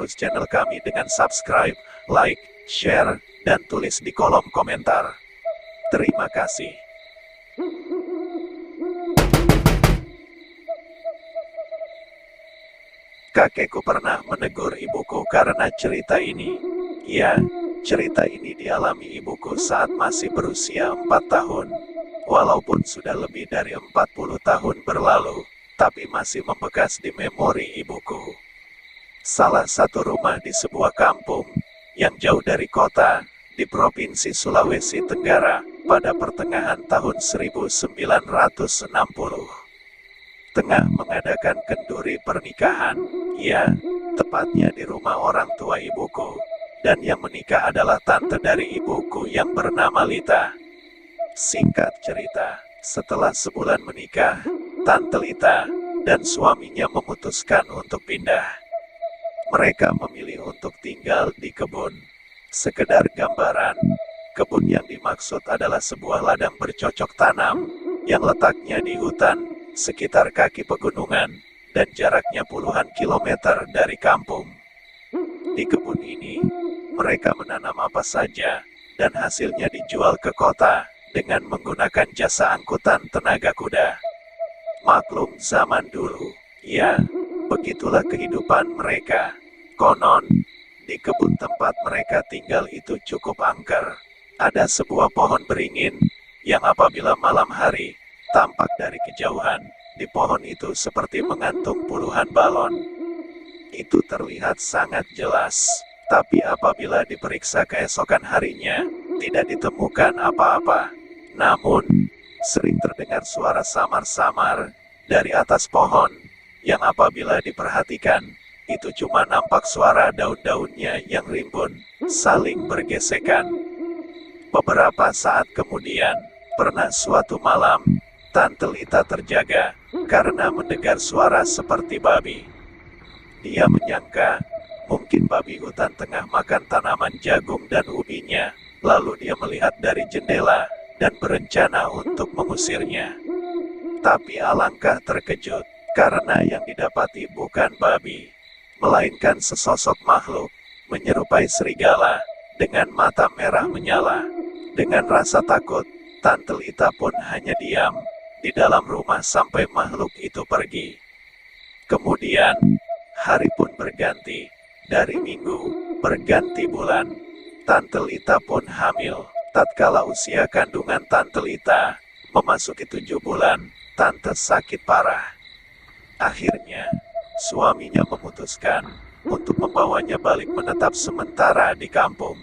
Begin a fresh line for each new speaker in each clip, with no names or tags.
terus channel kami dengan subscribe, like, share, dan tulis di kolom komentar. Terima kasih. Kakekku pernah menegur ibuku karena cerita ini. Ya, cerita ini dialami ibuku saat masih berusia 4 tahun. Walaupun sudah lebih dari 40 tahun berlalu, tapi masih membekas di memori ibuku. Salah satu rumah di sebuah kampung yang jauh dari kota di Provinsi Sulawesi Tenggara pada pertengahan tahun 1960. Tengah mengadakan kenduri pernikahan, ya, tepatnya di rumah orang tua ibuku, dan yang menikah adalah tante dari ibuku yang bernama Lita. Singkat cerita, setelah sebulan menikah, Tante Lita dan suaminya memutuskan untuk pindah. Mereka memilih untuk tinggal di kebun. Sekedar gambaran, kebun yang dimaksud adalah sebuah ladang bercocok tanam yang letaknya di hutan sekitar kaki pegunungan dan jaraknya puluhan kilometer dari kampung. Di kebun ini, mereka menanam apa saja dan hasilnya dijual ke kota dengan menggunakan jasa angkutan tenaga kuda. Maklum zaman dulu, ya, begitulah kehidupan mereka. Konon, di kebun tempat mereka tinggal itu cukup angker. Ada sebuah pohon beringin yang apabila malam hari tampak dari kejauhan, di pohon itu seperti menggantung puluhan balon. Itu terlihat sangat jelas, tapi apabila diperiksa keesokan harinya, tidak ditemukan apa-apa. Namun, sering terdengar suara samar-samar dari atas pohon, yang apabila diperhatikan, itu cuma nampak suara daun-daunnya yang rimbun, saling bergesekan. Beberapa saat kemudian, pernah suatu malam, Tante Lita terjaga karena mendengar suara seperti babi. Dia menyangka mungkin babi hutan tengah makan tanaman jagung dan ubinya, lalu dia melihat dari jendela dan berencana untuk mengusirnya. Tapi alangkah terkejut karena yang didapati bukan babi, melainkan sesosok makhluk menyerupai serigala dengan mata merah menyala. Dengan rasa takut, Tante Lita pun hanya diam di dalam rumah sampai makhluk itu pergi. Kemudian, hari pun berganti. Dari minggu, berganti bulan. Tante Lita pun hamil. Tatkala usia kandungan Tante Lita memasuki 7 bulan, Tante sakit parah. Akhirnya, suaminya memutuskan untuk membawanya balik menetap sementara di kampung,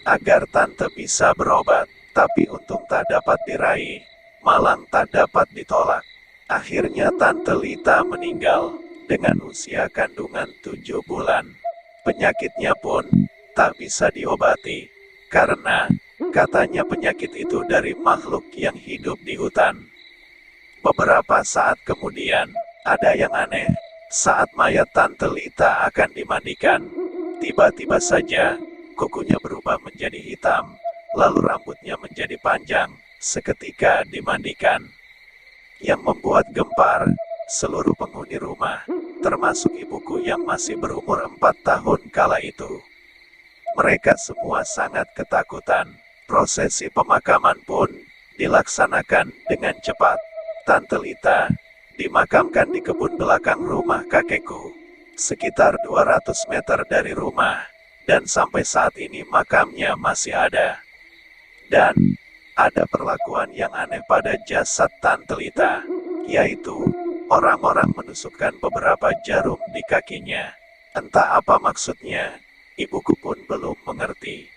agar Tante bisa berobat. Tapi untung tak dapat diraih, malang tak dapat ditolak. Akhirnya Tante Lita meninggal dengan usia kandungan 7 bulan. Penyakitnya pun tak bisa diobati, karena katanya penyakit itu dari makhluk yang hidup di hutan. Beberapa saat kemudian, ada yang aneh. Saat mayat Tante Lita akan dimandikan, tiba-tiba saja kukunya berubah menjadi hitam, lalu rambutnya menjadi panjang seketika dimandikan. Yang membuat gempar seluruh penghuni rumah, termasuk ibuku yang masih berumur 4 tahun kala itu. Mereka semua sangat ketakutan. Prosesi pemakaman pun dilaksanakan dengan cepat. Tante Lita dimakamkan di kebun belakang rumah kakekku, sekitar 200 meter dari rumah, dan sampai saat ini makamnya masih ada. Dan ada perlakuan yang aneh pada jasad Tante Lita, yaitu orang-orang menusukkan beberapa jarum di kakinya. Entah apa maksudnya, ibuku pun belum mengerti.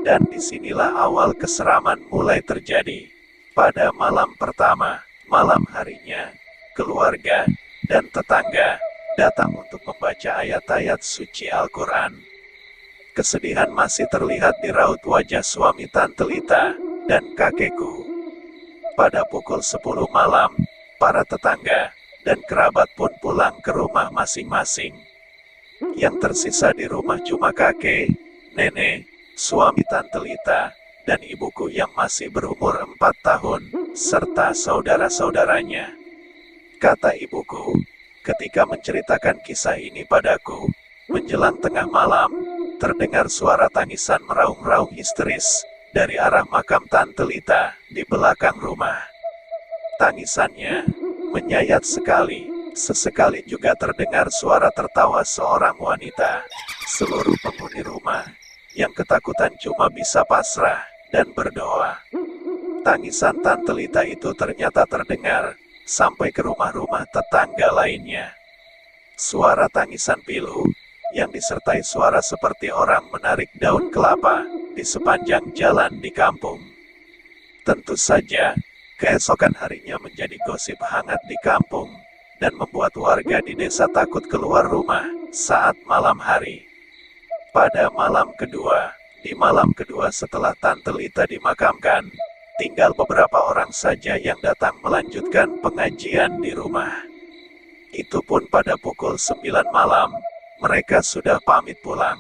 Dan disinilah awal keseraman mulai terjadi. Pada malam pertama, malam harinya, keluarga dan tetangga datang untuk membaca ayat-ayat suci Al-Quran. Kesedihan masih terlihat di raut wajah suami Tante Lita dan kakekku. Pada pukul 10 malam, para tetangga dan kerabat pun pulang ke rumah masing-masing. Yang tersisa di rumah cuma kakek, nenek, suami Tante Lita, dan ibuku yang masih berumur 4 tahun, serta saudara-saudaranya. Kata ibuku, ketika menceritakan kisah ini padaku, Menjelang tengah malam, terdengar suara tangisan meraung-raung histeris dari arah makam Tante Lita di belakang rumah. Tangisannya menyayat sekali. Sesekali juga terdengar suara tertawa seorang wanita. Seluruh penghuni rumah yang ketakutan cuma bisa pasrah dan berdoa. Tangisan Tante Lita itu ternyata terdengar sampai ke rumah-rumah tetangga lainnya. Suara tangisan pilu yang disertai suara seperti orang menarik daun kelapa di sepanjang jalan di kampung. Tentu saja, keesokan harinya menjadi gosip hangat di kampung dan membuat warga di desa takut keluar rumah saat malam hari. Pada di malam kedua setelah Tante Lita dimakamkan, tinggal beberapa orang saja yang datang melanjutkan pengajian di rumah. Itu pun pada pukul 9 malam, mereka sudah pamit pulang.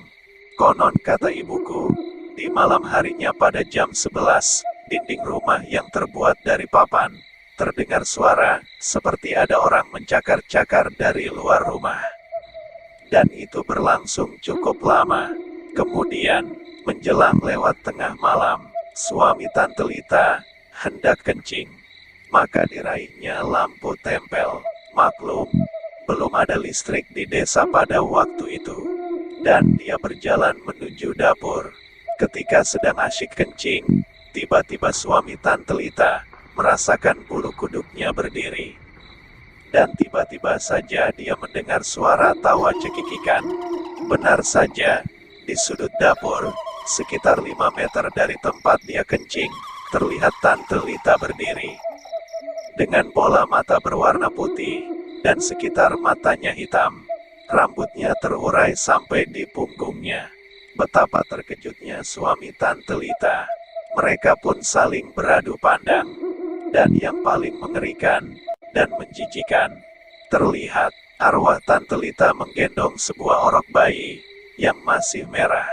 Konon kata ibuku, di malam harinya pada jam 11, dinding rumah yang terbuat dari papan, terdengar suara seperti ada orang mencakar-cakar dari luar rumah. Dan itu berlangsung cukup lama. Kemudian, menjelang lewat tengah malam, suami Tante Lita hendak kencing. Maka diraihnya lampu tempel. Maklum, belum ada listrik di desa pada waktu itu. Dan dia berjalan menuju dapur. Ketika sedang asyik kencing, tiba-tiba suami Tante Lita merasakan bulu kuduknya berdiri. Dan tiba-tiba saja dia mendengar suara tawa cekikikan. Benar saja, di sudut dapur, sekitar 5 meter dari tempat dia kencing, terlihat Tante Lita berdiri. Dengan bola mata berwarna putih, dan sekitar matanya hitam. Rambutnya terurai sampai di punggungnya. Betapa terkejutnya suami Tante Lita. Mereka pun saling beradu pandang. Dan yang paling mengerikan dan menjijikan, terlihat arwah Tante Lita menggendong sebuah orok bayi yang masih merah.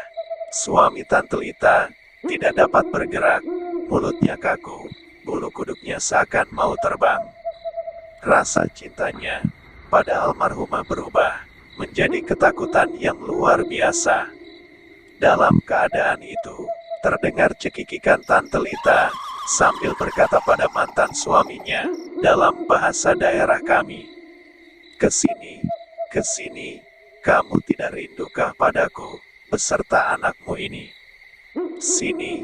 Suami Tante Lita tidak dapat bergerak, mulutnya kaku, bulu kuduknya seakan mau terbang. Rasa cintanya pada almarhumah berubah menjadi ketakutan yang luar biasa. Dalam keadaan itu, terdengar cekikikan Tante Lita sambil berkata pada mantan suaminya dalam bahasa daerah kami, kesini, kamu tidak rindukah padaku beserta anakmu ini? Sini,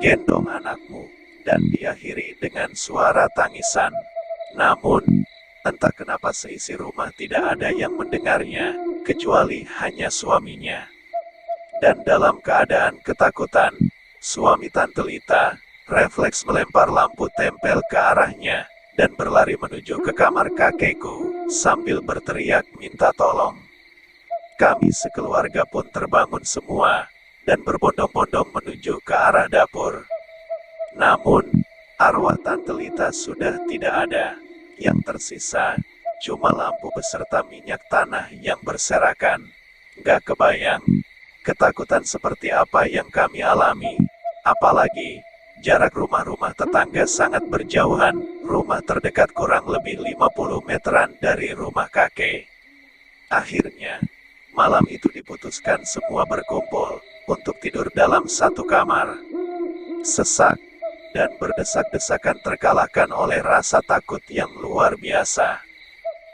gendong anakmu." Dan diakhiri dengan suara tangisan. Namun, entah kenapa seisi rumah tidak ada yang mendengarnya, kecuali hanya suaminya. Dan dalam keadaan ketakutan, suami Tante Lita refleks melempar lampu tempel ke arahnya, dan berlari menuju ke kamar kakekku, sambil berteriak minta tolong. Kami sekeluarga pun terbangun semua, dan berbondong-bondong menuju ke arah dapur. Namun, arwah Tante Lita sudah tidak ada. Yang tersisa, cuma lampu beserta minyak tanah yang berserakan. Gak kebayang, ketakutan seperti apa yang kami alami. Apalagi, jarak rumah-rumah tetangga sangat berjauhan, rumah terdekat kurang lebih 50 meteran dari rumah kakek. Akhirnya, malam itu diputuskan semua berkumpul, untuk tidur dalam satu kamar. Sesak, dan berdesak-desakan terkalahkan oleh rasa takut yang luar biasa.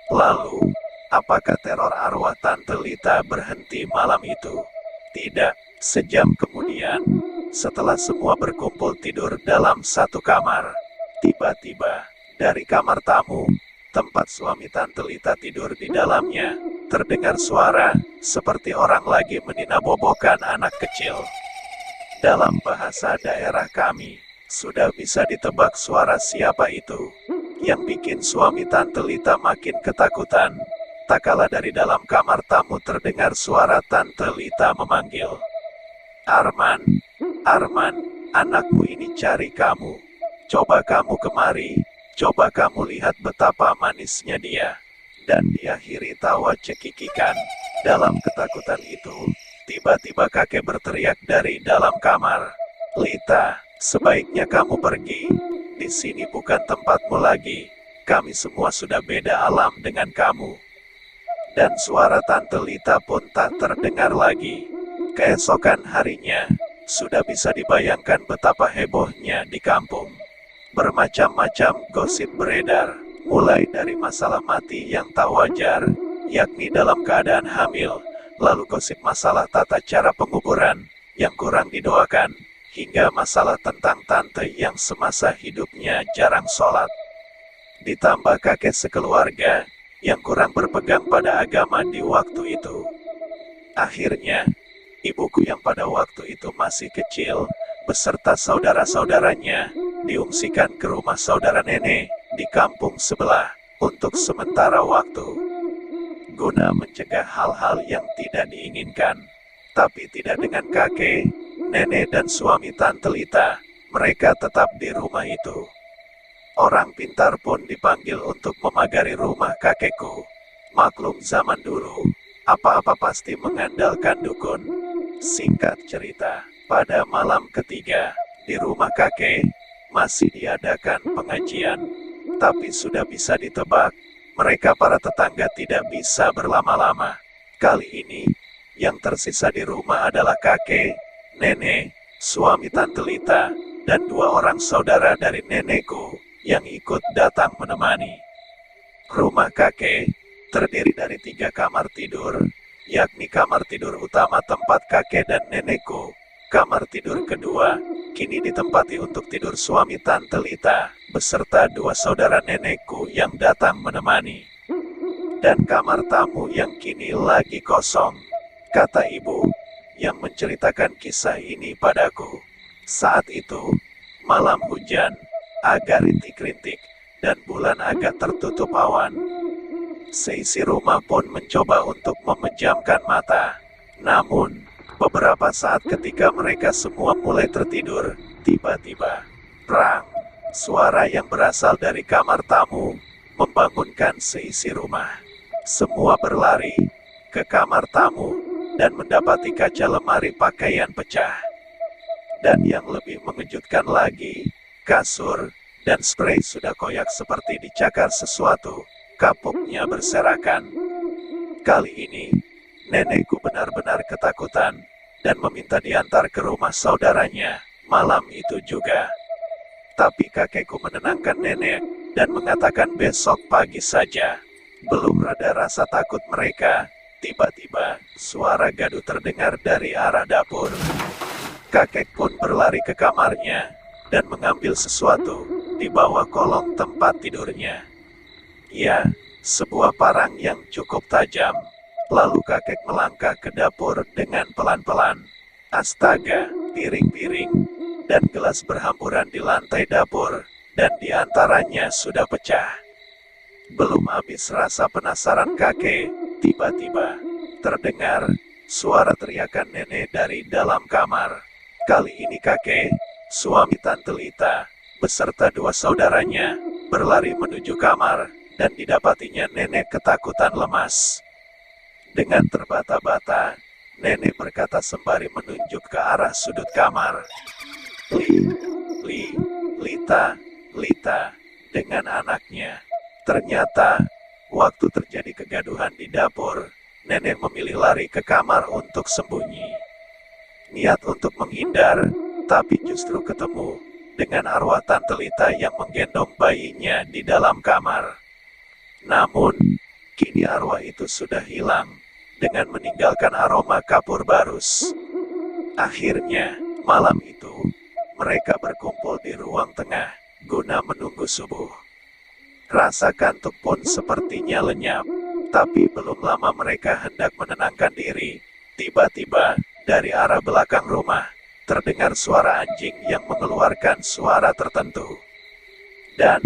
Lalu, apakah teror arwah Tante Lita berhenti malam itu? Tidak, sejam kemudian, setelah semua berkumpul tidur dalam satu kamar, tiba-tiba, dari kamar tamu, tempat suami Tante Lita tidur di dalamnya, terdengar suara, seperti orang lagi meninabobokan anak kecil. Dalam bahasa daerah kami, sudah bisa ditebak suara siapa itu. Yang bikin suami Tante Lita makin ketakutan, tak kalah dari dalam kamar tamu terdengar suara Tante Lita memanggil. Arman, Arman, anakmu ini cari kamu. Coba kamu kemari, coba kamu lihat betapa manisnya dia. Dan diakhiri tawa cekikikan. Dalam ketakutan itu, tiba-tiba kakek berteriak dari dalam kamar. Lita, sebaiknya kamu pergi. Di sini bukan tempatmu lagi. Kami semua sudah beda alam dengan kamu. dan suara Tante Lita pun tak terdengar lagi. Keesokan harinya, sudah bisa dibayangkan betapa hebohnya di kampung. Bermacam-macam gosip beredar, mulai dari masalah mati yang tak wajar, yakni dalam keadaan hamil, lalu gosip masalah tata cara penguburan yang kurang didoakan, hingga masalah tentang tante yang semasa hidupnya jarang sholat. Ditambah kakek sekeluarga yang kurang berpegang pada agama di waktu itu. Akhirnya, ibuku yang pada waktu itu masih kecil, beserta saudara-saudaranya, diungsikan ke rumah saudara nenek di kampung sebelah untuk sementara waktu. Guna mencegah hal-hal yang tidak diinginkan, tapi tidak dengan kakek, nenek dan suami Tante Lita, mereka tetap di rumah itu. Orang pintar pun dipanggil untuk memagari rumah kakekku. Maklum zaman dulu, apa-apa pasti mengandalkan dukun. Singkat cerita, pada malam ketiga, di rumah kakek, masih diadakan pengajian. Tapi sudah bisa ditebak, mereka para tetangga tidak bisa berlama-lama. Kali ini, yang tersisa di rumah adalah kakek, nenek, suami Tante Lita, dan 2 orang saudara dari nenekku yang ikut datang menemani. Rumah kakek terdiri dari 3 kamar tidur, yakni kamar tidur utama tempat kakek dan nenekku. Kamar tidur kedua kini ditempati untuk tidur suami Tante Lita beserta 2 saudara nenekku yang datang menemani. Dan kamar tamu yang kini lagi kosong, kata ibu yang menceritakan kisah ini padaku. Saat itu, malam hujan, agak rintik-rintik, dan bulan agak tertutup awan. Seisi rumah pun mencoba untuk memejamkan mata. Namun, beberapa saat ketika mereka semua mulai tertidur, tiba-tiba, prang, suara yang berasal dari kamar tamu, membangunkan seisi rumah. Semua berlari ke kamar tamu, dan mendapati kaca lemari pakaian pecah. Dan yang lebih mengejutkan lagi, kasur dan sprei sudah koyak seperti dicakar sesuatu, kapuknya berserakan. Kali ini, nenekku benar-benar ketakutan, dan meminta diantar ke rumah saudaranya, malam itu juga. Tapi kakekku menenangkan nenek, dan mengatakan besok pagi saja. Belum reda rasa takut mereka, tiba-tiba, suara gaduh terdengar dari arah dapur. Kakek pun berlari ke kamarnya, dan mengambil sesuatu di bawah kolong tempat tidurnya. Ya, sebuah parang yang cukup tajam. Lalu kakek melangkah ke dapur dengan pelan-pelan. Astaga, piring-piring dan gelas berhamburan di lantai dapur, dan di antaranya sudah pecah. Belum habis rasa penasaran kakek, tiba-tiba terdengar suara teriakan nenek dari dalam kamar. Kali ini kakek, suami Tante Lita, beserta 2 saudaranya, berlari menuju kamar, dan didapatinya nenek ketakutan lemas. Dengan terbata-bata, nenek berkata sembari menunjuk ke arah sudut kamar. Lita, dengan anaknya. Ternyata, waktu terjadi kegaduhan di dapur, nenek memilih lari ke kamar untuk sembunyi. Niat untuk menghindar, tapi justru ketemu dengan arwah Tante Lita yang menggendong bayinya di dalam kamar. Namun, kini arwah itu sudah hilang, dengan meninggalkan aroma kapur barus. Akhirnya, malam itu, mereka berkumpul di ruang tengah, guna menunggu subuh. Rasa kantuk pun sepertinya lenyap, tapi belum lama mereka hendak menenangkan diri. Tiba-tiba, dari arah belakang rumah, terdengar suara anjing yang mengeluarkan suara tertentu. Dan,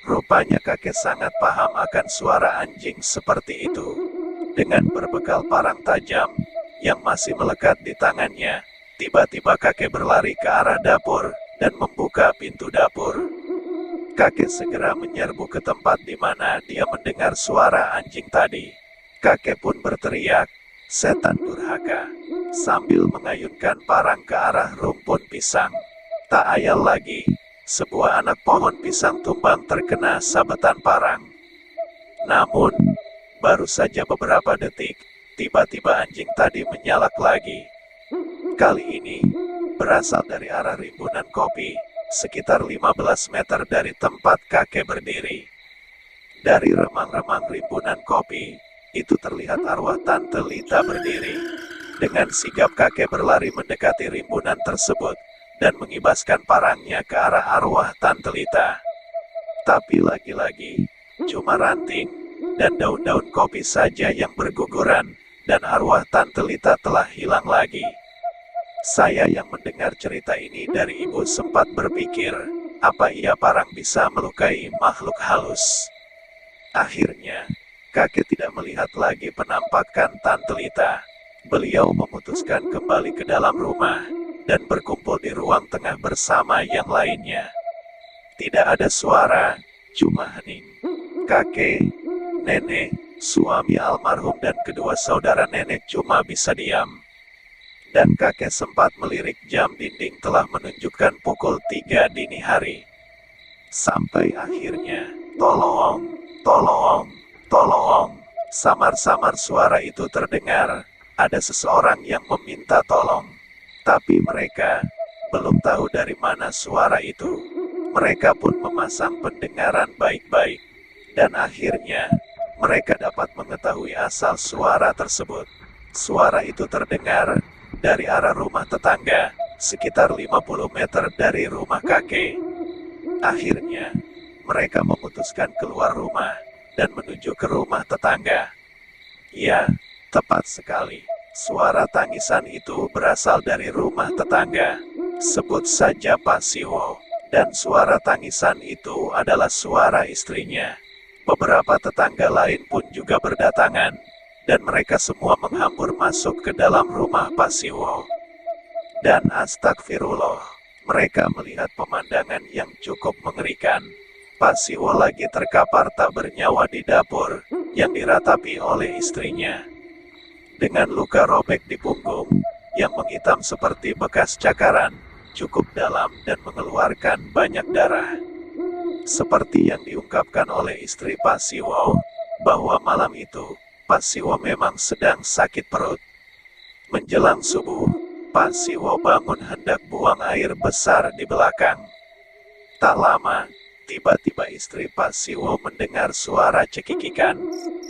rupanya kakek sangat paham akan suara anjing seperti itu. Dengan berbekal parang tajam, yang masih melekat di tangannya, tiba-tiba kakek berlari ke arah dapur, dan membuka pintu dapur. Kakek segera menyerbu ke tempat di mana dia mendengar suara anjing tadi. Kakek pun berteriak, "Setan durhaka," sambil mengayunkan parang ke arah rumpun pisang. Tak ayal lagi, sebuah anak pohon pisang tumbang terkena sabetan parang. Namun, Baru saja beberapa detik, tiba-tiba anjing tadi menyalak lagi. Kali ini, berasal dari arah rimbunan kopi, sekitar 15 meter dari tempat kakek berdiri. Dari remang-remang rimbunan kopi, itu terlihat arwah Tante Lita berdiri. Dengan sigap kakek berlari mendekati rimbunan tersebut, dan mengibaskan parangnya ke arah arwah Tante Lita. Tapi lagi-lagi, cuma ranting dan daun-daun kopi saja yang berguguran, dan arwah Tante Lita telah hilang lagi. Saya yang mendengar cerita ini dari ibu sempat berpikir, apa iya parang bisa melukai makhluk halus? Akhirnya, kakek tidak melihat lagi penampakan Tante Lita. Beliau memutuskan kembali ke dalam rumah, dan berkumpul di ruang tengah bersama yang lainnya. Tidak ada suara, cuma hening. Kakek, nenek, suami almarhum dan kedua saudara nenek cuma bisa diam. Dan kakek sempat melirik jam dinding telah menunjukkan pukul 3 dini hari. Sampai akhirnya, tolong, tolong, tolong. Samar-samar suara itu terdengar. Ada seseorang yang meminta tolong. Tapi mereka belum tahu dari mana suara itu. Mereka pun memasang pendengaran baik-baik. Dan akhirnya, mereka dapat mengetahui asal suara tersebut. Suara itu terdengar dari arah rumah tetangga, sekitar 50 meter dari rumah kakek. Akhirnya, mereka memutuskan keluar rumah dan menuju ke rumah tetangga. Ya, tepat sekali. Suara tangisan itu berasal dari rumah tetangga. Sebut saja Pak Siwo. Dan suara tangisan itu adalah suara istrinya. Beberapa tetangga lain pun juga berdatangan. Dan mereka semua menghambur masuk ke dalam rumah Pak Siwo. Dan astagfirullah, mereka melihat pemandangan yang cukup mengerikan. Pak Siwo lagi terkapar tak bernyawa di dapur, yang diratapi oleh istrinya. Dengan luka robek di punggung, yang menghitam seperti bekas cakaran, cukup dalam dan mengeluarkan banyak darah. Seperti yang diungkapkan oleh istri Pak Siwo, bahwa malam itu, Pak Siwo memang sedang sakit perut. Menjelang subuh, Pak Siwo bangun hendak buang air besar di belakang. Tak lama, tiba-tiba istri Pak Siwo mendengar suara cekikikan.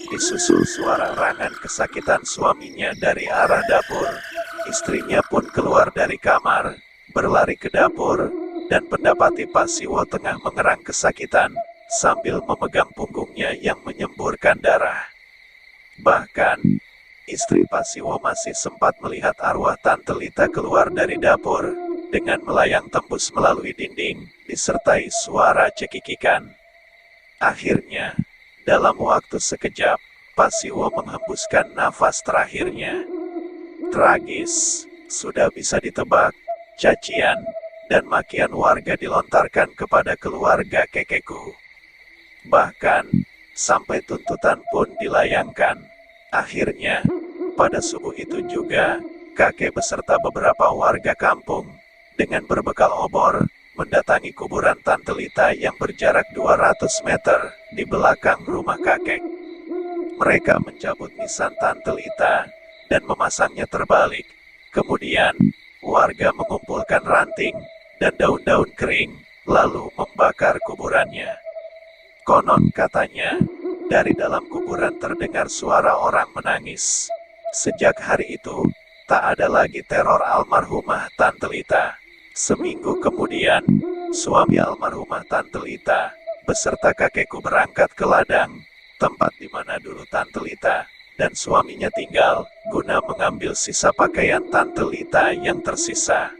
Disusul suara rangan kesakitan suaminya dari arah dapur. Istrinya pun keluar dari kamar, berlari ke dapur, dan mendapati Pak Siwo tengah mengerang kesakitan, sambil memegang punggungnya yang menyemburkan darah. Bahkan, istri Pak Siwo masih sempat melihat arwah Tante Lita keluar dari dapur, dengan melayang tembus melalui dinding, disertai suara cekikikan. Akhirnya, dalam waktu sekejap, Pak Siwo menghembuskan nafas terakhirnya. Tragis, sudah bisa ditebak, cacian, dan makian warga dilontarkan kepada keluarga kakekku. Bahkan, sampai tuntutan pun dilayangkan. Akhirnya, pada subuh itu juga, kakek beserta beberapa warga kampung, dengan berbekal obor, mendatangi kuburan Tante Lita yang berjarak 200 meter di belakang rumah kakek. Mereka mencabut nisan Tante Lita dan memasangnya terbalik. Kemudian, warga mengumpulkan ranting dan daun-daun kering, lalu membakar kuburannya. Konon katanya, dari dalam kuburan terdengar suara orang menangis. Sejak hari itu, tak ada lagi teror almarhumah Tante Lita. Seminggu kemudian, suami almarhumah Tante Lita beserta kakekku berangkat ke ladang, tempat di mana dulu Tante Lita dan suaminya tinggal, guna mengambil sisa pakaian Tante Lita yang tersisa.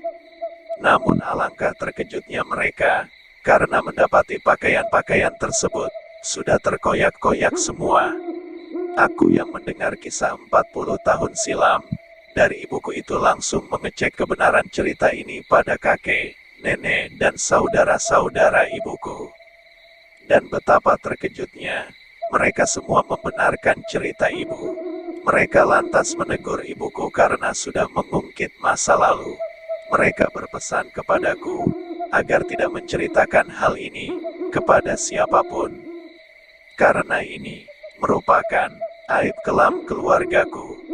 Namun alangkah terkejutnya mereka, karena mendapati pakaian-pakaian tersebut sudah terkoyak-koyak semua. Aku yang mendengar kisah 40 tahun silam dari ibuku itu langsung mengecek kebenaran cerita ini pada kakek, nenek, dan saudara-saudara ibuku. Dan betapa terkejutnya, mereka semua membenarkan cerita ibu. Mereka lantas menegur ibuku karena sudah mengungkit masa lalu. Mereka berpesan kepadaku agar tidak menceritakan hal ini kepada siapapun. Karena ini merupakan aib kelam keluargaku.